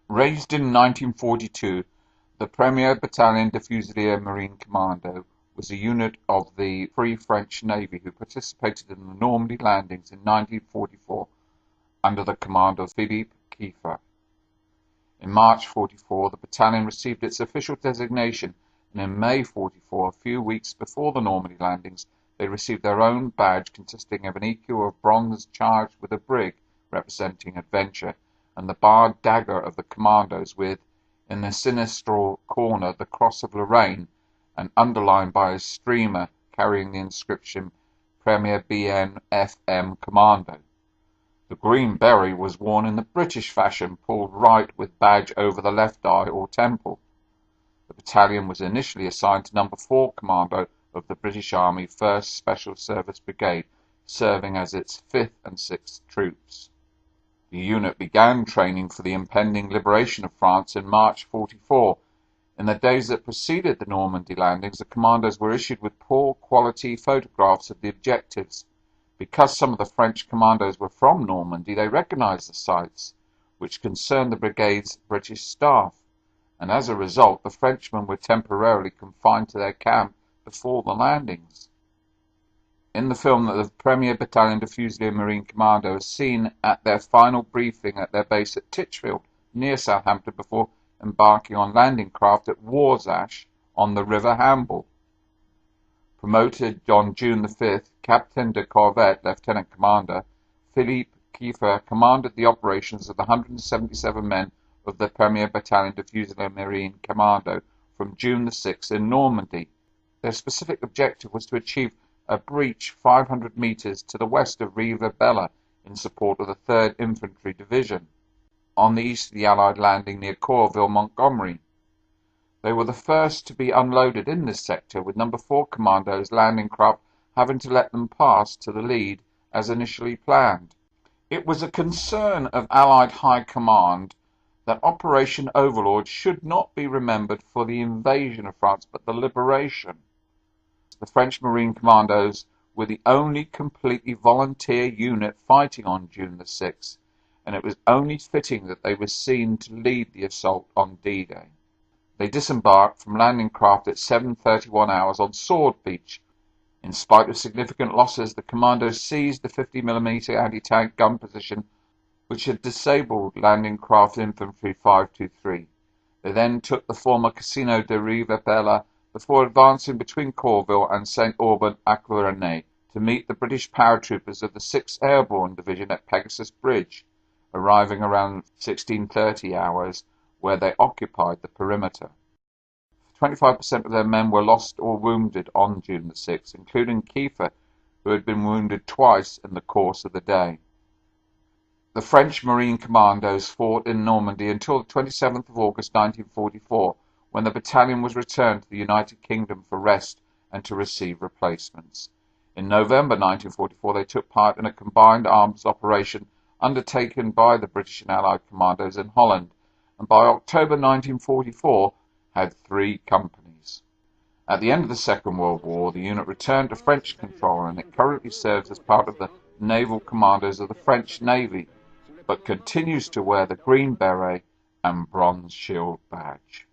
Raised in 1942, the 1er Bataillon de Fusiliers Marine Commando was a unit of the Free French Navy who participated in the Normandy landings in 1944 under the command of Philippe Kieffer. In March 44, the battalion received its official designation, and in May 44, a few weeks before the Normandy landings, they received their own badge consisting of an EQ of bronze charged with a brig representing adventure, and the barred dagger of the Commandos with, in the sinistral corner, the Cross of Lorraine, and underlined by a streamer carrying the inscription 1er Bn F.M.Commando. The green beret was worn in the British fashion, pulled right with badge over the left eye or temple. The battalion was initially assigned to No.4 Commando of the British Army 1st Special Service Brigade, serving as its 5th and 6th troops. The unit began training for the impending liberation of France in March 44. In the days that preceded the Normandy landings, the commandos were issued with poor quality photographs of the objectives. Because some of the French commandos were from Normandy, they recognized the sites, which concerned the brigade's British staff, and as a result the Frenchmen were temporarily confined to their camp before the landings. In the film, the 1er Bataillon de Fusiliers Marine Commando is seen at their final briefing at their base at Titchfield, near Southampton, before embarking on landing craft at Warsash on the River Hamble. Promoted on June the 5th, Captain de Corvette, Lieutenant Commander, Philippe Kieffer commanded the operations of the 177 men of the 1er Bataillon de Fusiliers Marine Commando from June the 6th in Normandy. Their specific objective was to achieve a breach 500 metres to the west of Riva Bella in support of the 3rd Infantry Division, on the east of the Allied landing near Corville, Montgomery. They were the first to be unloaded in this sector, with No.4 Commandos landing craft having to let them pass to the lead as initially planned. It was a concern of Allied High Command that Operation Overlord should not be remembered for the invasion of France, but the liberation. The French Marine Commandos were the only completely volunteer unit fighting on June the 6th, and it was only fitting that they were seen to lead the assault on D-Day. They disembarked from landing craft at 7:31 hours on Sword Beach. In spite of significant losses, the commandos seized the 50mm anti-tank gun position which had disabled landing craft infantry 523. They then took the former Casino de Riva Bella before advancing between Corville and St. Auban-Aquarenais to meet the British paratroopers of the 6th Airborne Division at Pegasus Bridge, arriving around 16:30 hours, where they occupied the perimeter. 25% of their men were lost or wounded on June the 6th, including Kieffer, who had been wounded twice in the course of the day. The French Marine Commandos fought in Normandy until the 27th of August 1944, when the battalion was returned to the United Kingdom for rest and to receive replacements. In November 1944, they took part in a combined arms operation undertaken by the British and Allied commandos in Holland, and by October 1944 had 3 companies. At the end of the Second World War, the unit returned to French control, and it currently serves as part of the naval commandos of the French Navy, but continues to wear the green beret and bronze shield badge.